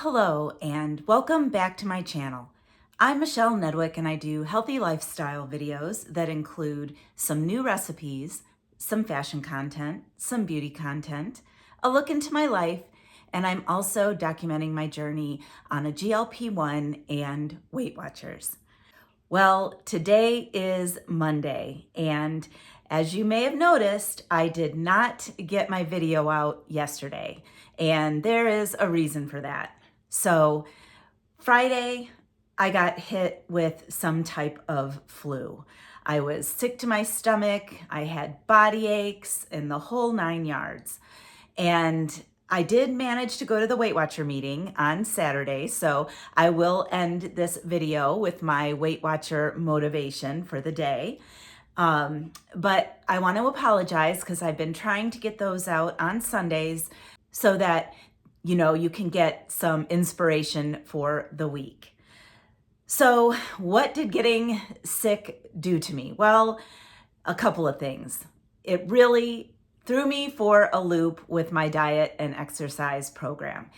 Hello, and welcome back to my channel. I'm Michelle Nedwick, and I do healthy lifestyle videos that include some new recipes, some fashion content, some beauty content, a look into my life, and I'm also documenting my journey on a GLP-1 and Weight Watchers. Well, today is Monday, and as you may have noticed, I did not get my video out yesterday, and there is a reason for that. So Friday, I got hit with some type of flu. I was sick to my stomach, I had body aches, and the whole 9 yards. And I did manage to go to the Weight Watcher meeting on Saturday, so I will end this video with my Weight Watcher motivation for the day. But I want to apologize because I've been trying to get those out on Sundays so that you can get some inspiration for the week. So what did getting sick do to me? Well, a couple of things. It really threw me for a loop with my diet and exercise program.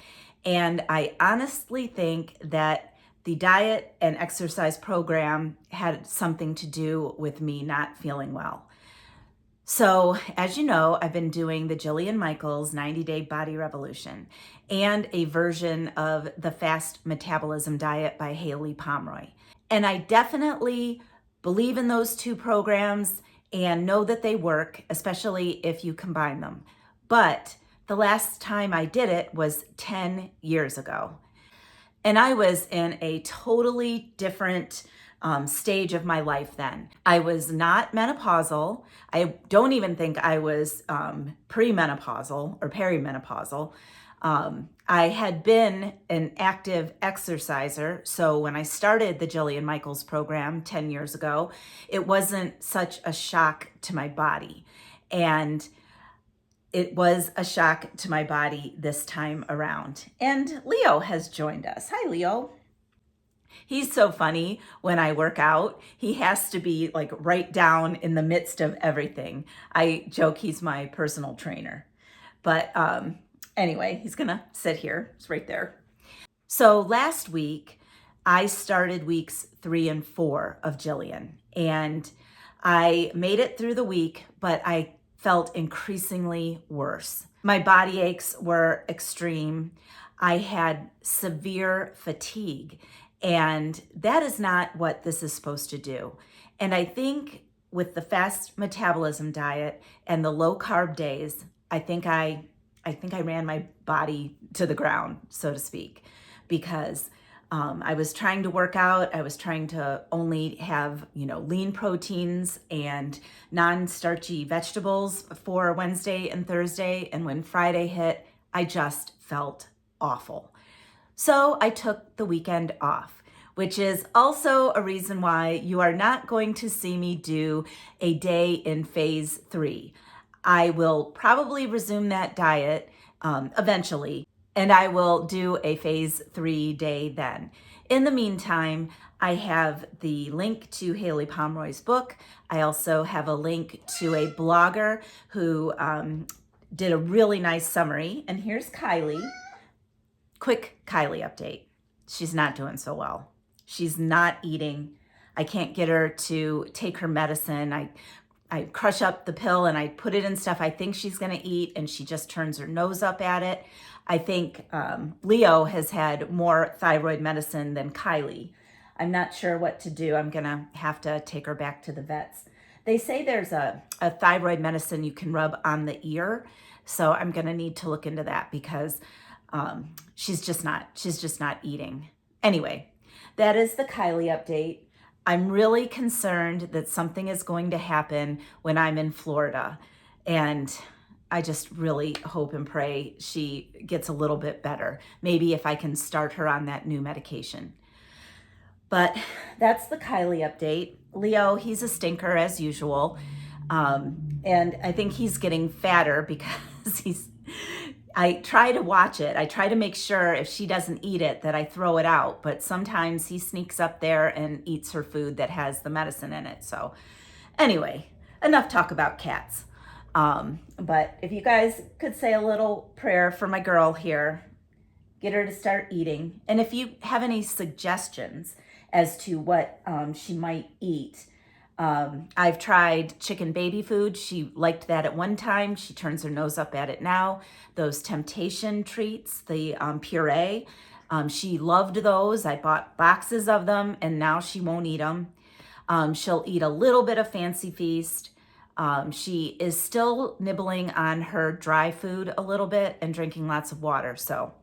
And I honestly think that the diet and exercise program had something to do with me not feeling well. So, as you know, I've been doing the Jillian Michaels 90-Day Body Revolution and a version of the Fast Metabolism Diet by Haley Pomeroy. And I definitely believe in those two programs and know that they work, especially if you combine them. But the last time I did it was 10 years ago. And I was in a totally different stage of my life then. I was not menopausal. I don't even think I was premenopausal or perimenopausal. I had been an active exerciser. So when I started the Jillian Michaels program 10 years ago, it wasn't such a shock to my body. And it was a shock to my body this time around. And Leo has joined us. Hi, Leo. He's so funny when I work out. He has to be like right down in the midst of everything. I joke he's my personal trainer. But anyway, he's gonna sit here. It's right there. So last week, I started weeks 3 and 4 of Jillian. And I made it through the week, but I felt increasingly worse. My body aches were extreme. I had severe fatigue. And that is not what this is supposed to do. And I think with the fast metabolism diet and the low carb days, I think I ran my body to the ground, so to speak, because I was trying to work out. I was trying to only have, lean proteins and non-starchy vegetables for Wednesday and Thursday. And when Friday hit, I just felt awful. So I took the weekend off, which is also a reason why you are not going to see me do a day in phase 3. I will probably resume that diet eventually, and I will do a phase 3 day then. In the meantime, I have the link to Haley Pomeroy's book. I also have a link to a blogger who did a really nice summary. And here's Kylie. Quick Kylie update. She's not doing so well. She's not eating. I can't get her to take her medicine. I crush up the pill and I put it in stuff I think she's going to eat, and she just turns her nose up at it. I think Leo has had more thyroid medicine than Kylie. I'm not sure what to do. I'm going to have to take her back to the vets. They say there's a thyroid medicine you can rub on the ear. So I'm going to need to look into that because she's just not eating. Anyway, that is the Kylie update. I'm really concerned that something is going to happen when I'm in Florida. And I just really hope and pray she gets a little bit better. Maybe if I can start her on that new medication. But that's the Kylie update. Leo, he's a stinker as usual. And I think he's getting fatter because I try to watch it. I try to make sure if she doesn't eat it that I throw it out. But sometimes he sneaks up there and eats her food that has the medicine in it. So anyway, enough talk about cats. But if you guys could say a little prayer for my girl here, get her to start eating. And if you have any suggestions as to what she might eat, I've tried chicken baby food. She liked that at one time. She turns her nose up at it now. Those temptation treats, the puree, she loved those. I bought boxes of them and now she won't eat them. She'll eat a little bit of Fancy Feast. She is still nibbling on her dry food a little bit and drinking lots of water. So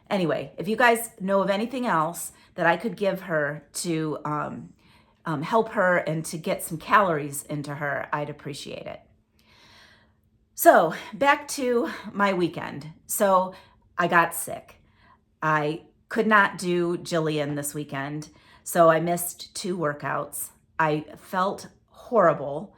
anyway, if you guys know of anything else that I could give her to help her and to get some calories into her, I'd appreciate it. So back to my weekend. So I got sick. I could not do Jillian this weekend, so I missed 2 workouts. I felt horrible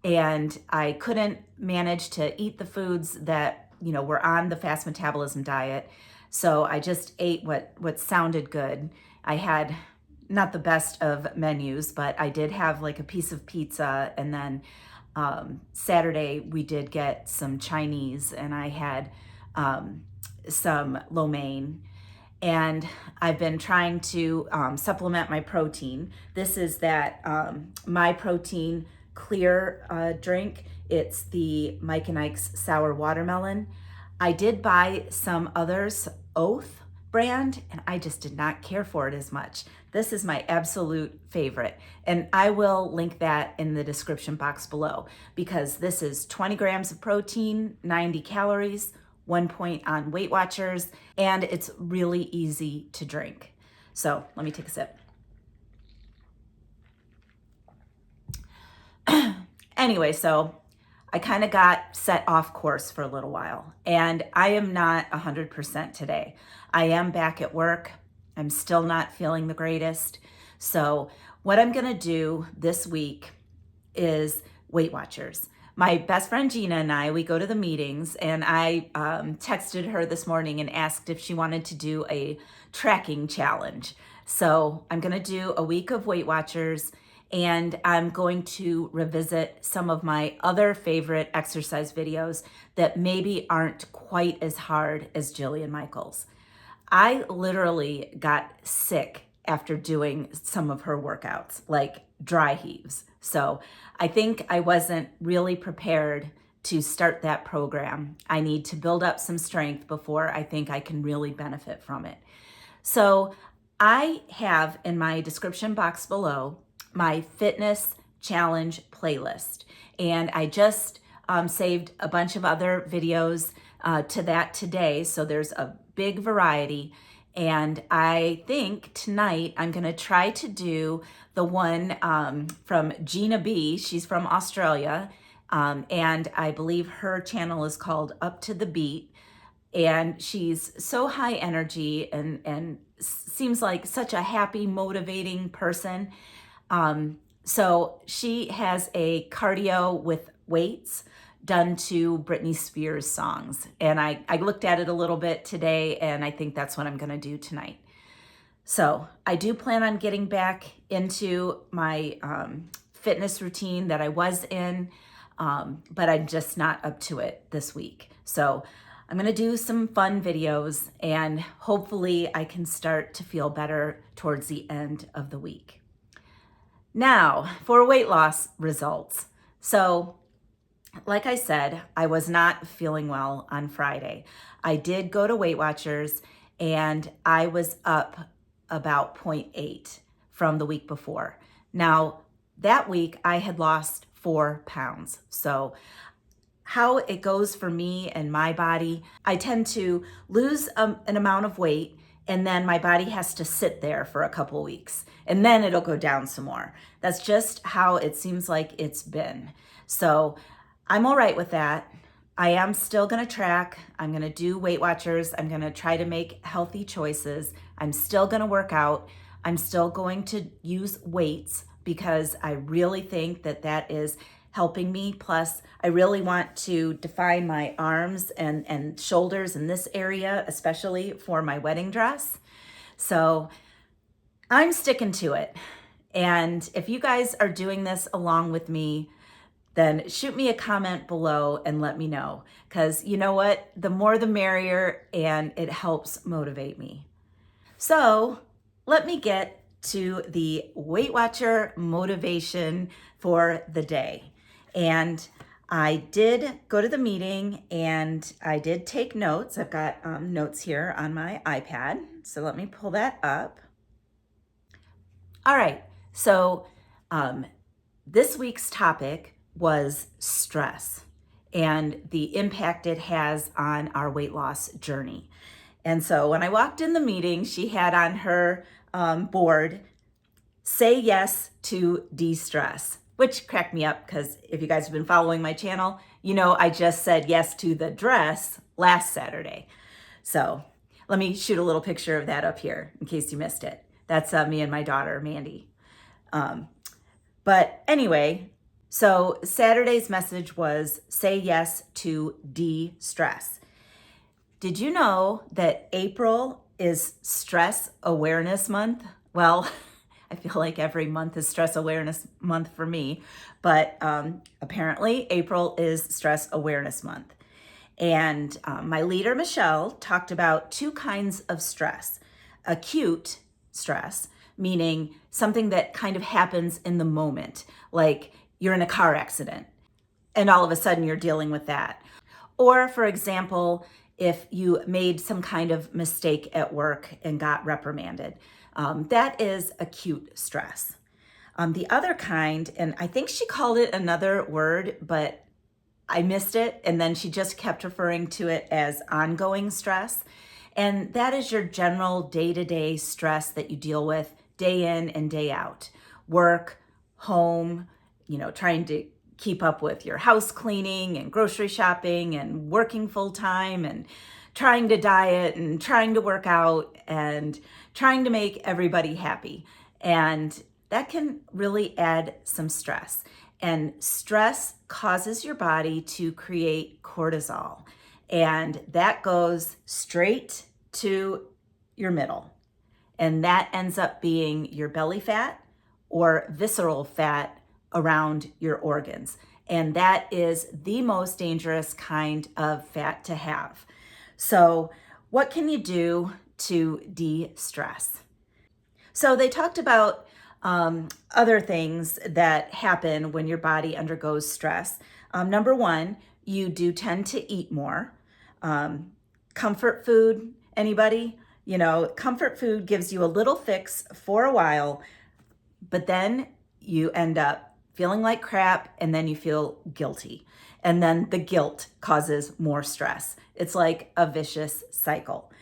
and I couldn't manage to eat the foods that, were on the fast metabolism diet. So I just ate what sounded good. I had not the best of menus, but I did have like a piece of pizza, and then Saturday we did get some Chinese, and I had some lo mein. And I've been trying to supplement my protein. This is that My Protein clear drink. It's the Mike and Ike's sour watermelon. I did buy some others, Oath brand, and I just did not care for it as much. This is my absolute favorite, and I will link that in the description box below, because this is 20 grams of protein, 90 calories, 1 point on Weight Watchers, and it's really easy to drink. So let me take a sip. Anyway, so I kind of got set off course for a little while, and I am not 100% today. I am back at work. I'm still not feeling the greatest. So what I'm gonna do this week is Weight Watchers. My best friend Gina and I, we go to the meetings, and I texted her this morning and asked if she wanted to do a tracking challenge. So I'm gonna do a week of Weight Watchers, and I'm going to revisit some of my other favorite exercise videos that maybe aren't quite as hard as Jillian Michaels. I literally got sick after doing some of her workouts, like dry heaves. So I think I wasn't really prepared to start that program. I need to build up some strength before I think I can really benefit from it. So I have in my description box below my fitness challenge playlist, and I just saved a bunch of other videos to that today. So there's a big variety. And I think tonight I'm gonna try to do the one from Gina B. She's from Australia. And I believe her channel is called Up to the Beat. And she's so high energy and seems like such a happy, motivating person. So she has a cardio with weights done to Britney Spears songs. And I looked at it a little bit today, and I think that's what I'm gonna do tonight. So I do plan on getting back into my fitness routine that I was in, but I'm just not up to it this week. So I'm gonna do some fun videos, and hopefully I can start to feel better towards the end of the week. Now for weight loss results. So like I said, I was not feeling well on Friday. I did go to Weight Watchers, and I was up about 0.8 from the week before. Now, that week I had lost 4 pounds. So how it goes for me and my body, I tend to lose an amount of weight, and then my body has to sit there for a couple weeks, and then it'll go down some more. That's just how it seems like it's been. So I'm all right with that. I am still gonna track. I'm gonna do Weight Watchers. I'm gonna try to make healthy choices. I'm still gonna work out. I'm still going to use weights because I really think that that is helping me. Plus, I really want to define my arms and shoulders in this area, especially for my wedding dress. So I'm sticking to it. And if you guys are doing this along with me, then shoot me a comment below and let me know. Because you know what? The more the merrier, and it helps motivate me. So let me get to the Weight Watcher motivation for the day. And I did go to the meeting and I did take notes. I've got notes here on my iPad. So let me pull that up. All right. So this week's topic was stress and the impact it has on our weight loss journey. And so when I walked in the meeting, she had on her board, say yes to de-stress, which cracked me up because if you guys have been following my channel, you know I just said yes to the dress last Saturday. So let me shoot a little picture of that up here in case you missed it. That's me and my daughter, Mandy. But anyway, so Saturday's message was say yes to de-stress. Did you know that April is Stress Awareness Month? Well, I feel like every month is Stress Awareness Month for me, but apparently April is Stress Awareness Month. And my leader, Michelle, talked about two kinds of stress. Acute stress, meaning something that kind of happens in the moment, like you're in a car accident and all of a sudden you're dealing with that. Or, for example, if you made some kind of mistake at work and got reprimanded. That is acute stress. The other kind, and I think she called it another word, but I missed it, and then she just kept referring to it as ongoing stress. And that is your general day-to-day stress that you deal with day in and day out. Work, home, trying to keep up with your house cleaning and grocery shopping and working full time and trying to diet and trying to work out and trying to make everybody happy. And that can really add some stress. And stress causes your body to create cortisol. And that goes straight to your middle. And that ends up being your belly fat or visceral fat around your organs. And that is the most dangerous kind of fat to have. So what can you do to de-stress? So they talked about other things that happen when your body undergoes stress. Number one, you do tend to eat more. Comfort food, anybody? Comfort food gives you a little fix for a while, but then you end up feeling like crap, and then you feel guilty. And then the guilt causes more stress. It's like a vicious cycle.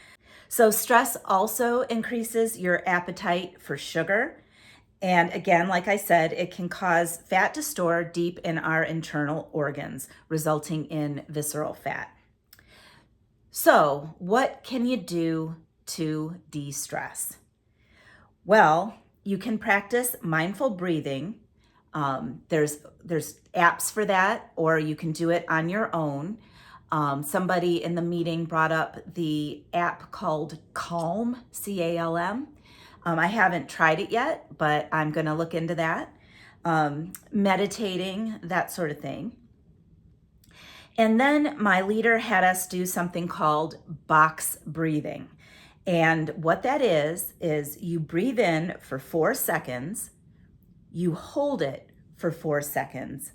So stress also increases your appetite for sugar. And again, like I said, it can cause fat to store deep in our internal organs, resulting in visceral fat. So what can you do to de-stress? Well, you can practice mindful breathing. There's apps for that, or you can do it on your own. Somebody in the meeting brought up the app called Calm, C-A-L-M. I haven't tried it yet, but I'm going to look into that. Meditating, that sort of thing. And then my leader had us do something called box breathing. And what that is you breathe in for 4 seconds, you hold it for 4 seconds,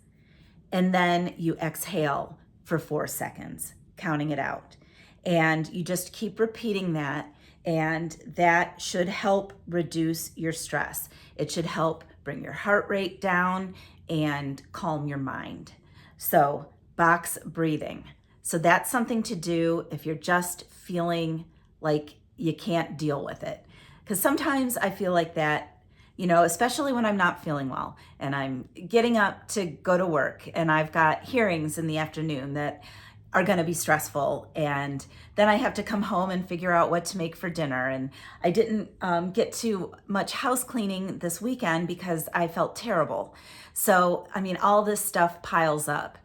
and then you exhale for 4 seconds, counting it out. And you just keep repeating that, and that should help reduce your stress. It should help bring your heart rate down and calm your mind. So box breathing. So that's something to do if you're just feeling like you can't deal with it. Because sometimes I feel like that, especially when I'm not feeling well and I'm getting up to go to work and I've got hearings in the afternoon that are going to be stressful. And then I have to come home and figure out what to make for dinner. And I didn't get to much house cleaning this weekend because I felt terrible. So, all this stuff piles up.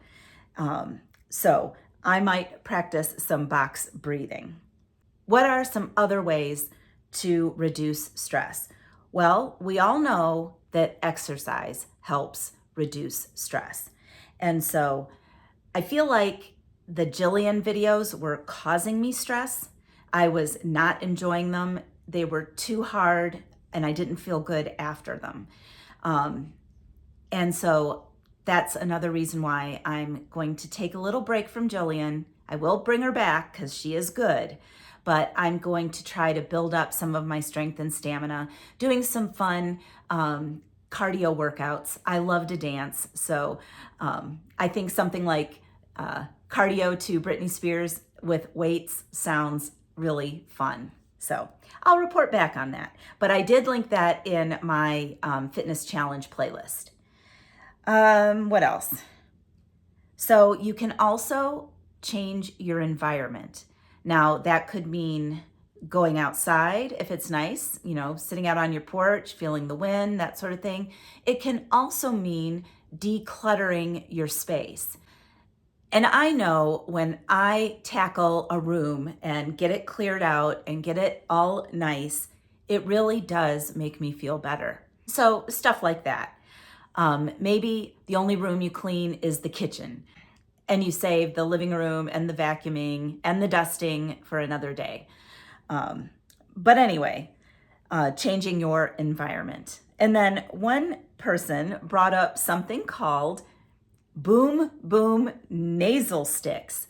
So I might practice some box breathing. What are some other ways to reduce stress? Well, we all know that exercise helps reduce stress. And so I feel like the Jillian videos were causing me stress. I was not enjoying them. They were too hard and I didn't feel good after them. And so that's another reason why I'm going to take a little break from Jillian. I will bring her back because she is good, but I'm going to try to build up some of my strength and stamina, doing some fun cardio workouts. I love to dance, so I think something like cardio to Britney Spears with weights sounds really fun. So I'll report back on that. But I did link that in my fitness challenge playlist. What else? So you can also change your environment. Now that could mean going outside if it's nice, sitting out on your porch, feeling the wind, that sort of thing. It can also mean decluttering your space. And I know when I tackle a room and get it cleared out and get it all nice, it really does make me feel better. So stuff like that. Maybe the only room you clean is the kitchen and you save the living room and the vacuuming and the dusting for another day. But anyway, changing your environment. And then one person brought up something called Boom Boom nasal sticks.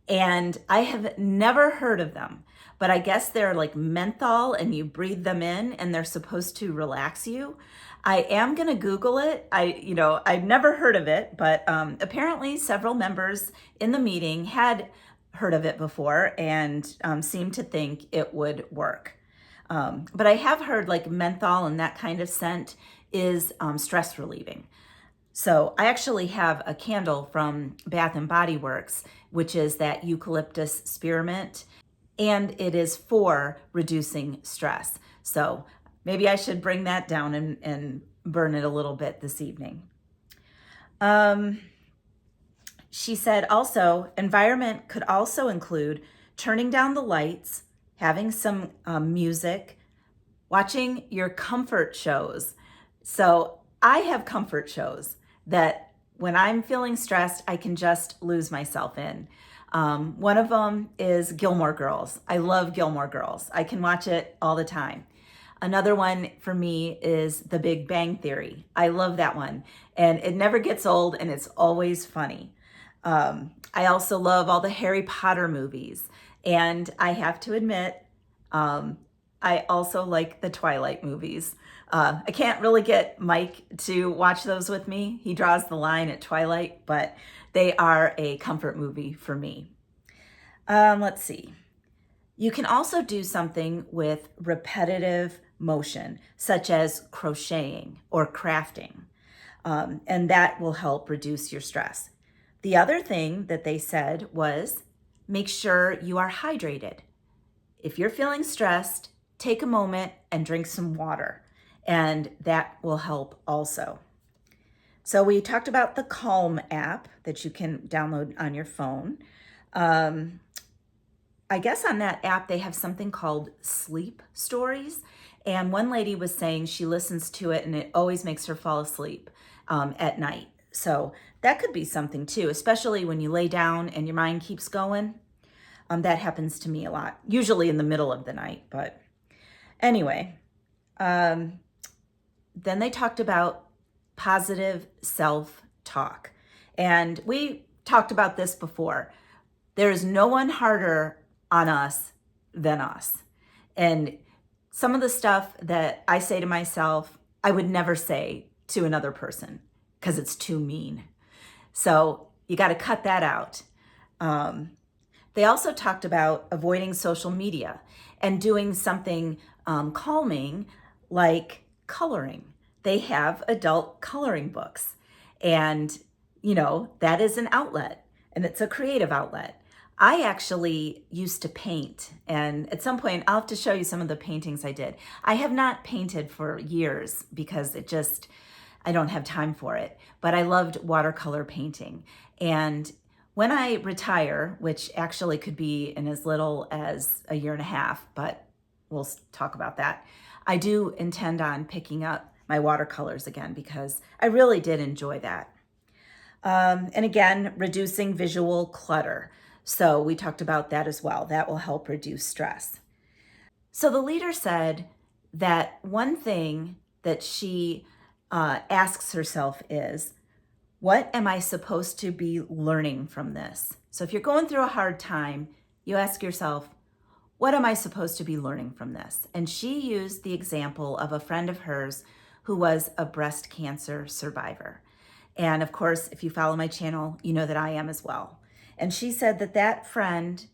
And I have never heard of them, but I guess they're like menthol and you breathe them in and they're supposed to relax you. I am going to Google it. I've never heard of it, but apparently several members in the meeting had heard of it before and seemed to think it would work. But I have heard like menthol and that kind of scent is stress relieving. So I actually have a candle from Bath and Body Works, which is that eucalyptus spearmint, and it is for reducing stress. So maybe I should bring that down and burn it a little bit this evening. She said also, environment could also include turning down the lights, having some music, watching your comfort shows. So I have comfort shows that when I'm feeling stressed, I can just lose myself in. One of them is Gilmore Girls. I love Gilmore Girls. I can watch it all the time. Another one for me is The Big Bang Theory. I love that one. And it never gets old and it's always funny. I also love all the Harry Potter movies. And I have to admit, I also like the Twilight movies. I can't really get Mike to watch those with me. He draws the line at Twilight, but they are a comfort movie for me. Let's see. You can also do something with repetitive motion, such as crocheting or crafting, and that will help reduce your stress. The other thing that they said was make sure you are hydrated. If you're feeling stressed, take a moment and drink some water, and that will help also. So we talked about the Calm app that you can download on your phone. I guess on that app, they have something called sleep stories. And one lady was saying she listens to it and it always makes her fall asleep at night. So that could be something too, especially when you lay down and your mind keeps going. That happens to me a lot, usually in the middle of the night. But anyway, then they talked about positive self-talk. And we talked about this before. There is no one harder on us than us. And some of the stuff that I say to myself, I would never say to another person because it's too mean. So you got to cut that out. They also talked about avoiding social media and doing something calming like coloring. They have adult coloring books and, that is an outlet and it's a creative outlet. I actually used to paint, and at some point I'll have to show you some of the paintings I did. I have not painted for years because I don't have time for it, but I loved watercolor painting. And when I retire, which actually could be in as little as a year and a half, but we'll talk about that, I do intend on picking up my watercolors again because I really did enjoy that. And again, reducing visual clutter. So we talked about that as well. That will help reduce stress. So the leader said that one thing that she asks herself is, what am I supposed to be learning from this? So if you're going through a hard time, you ask yourself, what am I supposed to be learning from this? And she used the example of a friend of hers who was a breast cancer survivor. And of course, if you follow my channel, you know that I am as well. And she said that that friend,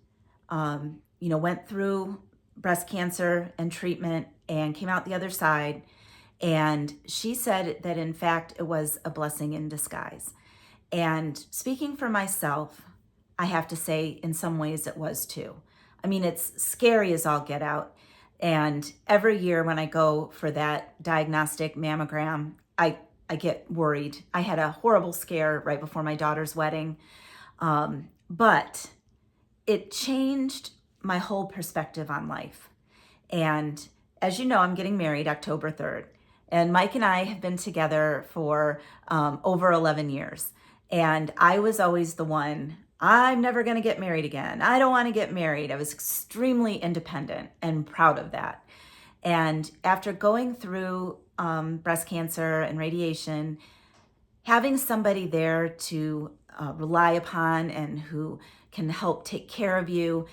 went through breast cancer and treatment and came out the other side. And she said that in fact, it was a blessing in disguise. And speaking for myself, I have to say in some ways it was too. I mean, it's scary as all get out. And every year when I go for that diagnostic mammogram, I get worried. I had a horrible scare right before my daughter's wedding. But it changed my whole perspective on life. And as you know, I'm getting married October 3rd. And Mike and I have been together for over 11 years. And I was always the one, I'm never going to get married again. I don't want to get married. I was extremely independent and proud of that. And after going through breast cancer and radiation, having somebody there to rely upon and who can help take care of you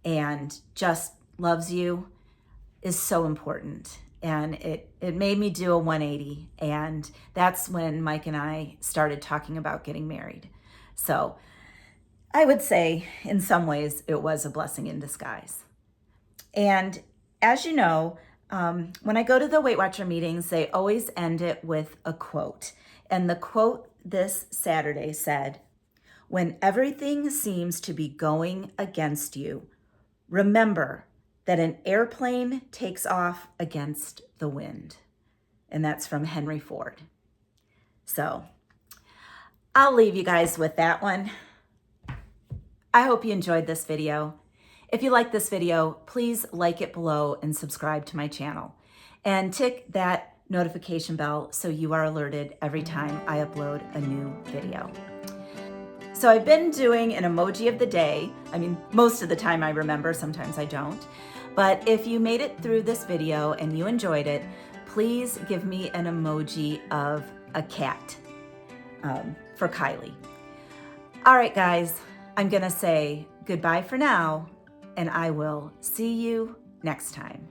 and just loves you is so important. And it made me do a 180. And that's when Mike and I started talking about getting married. So I would say in some ways it was a blessing in disguise. And as you know, when I go to the Weight Watcher meetings, they always end it with a quote. And the quote this Saturday said, "When everything seems to be going against you, remember that an airplane takes off against the wind." And that's from Henry Ford. So I'll leave you guys with that one. I hope you enjoyed this video. If you like this video, please like it below and subscribe to my channel. And tick that notification bell so you are alerted every time I upload a new video. So I've been doing an emoji of the day. I mean, most of the time I remember, sometimes I don't. But if you made it through this video and you enjoyed it, please give me an emoji of a cat for Kylie. All right, guys, I'm gonna say goodbye for now, and I will see you next time.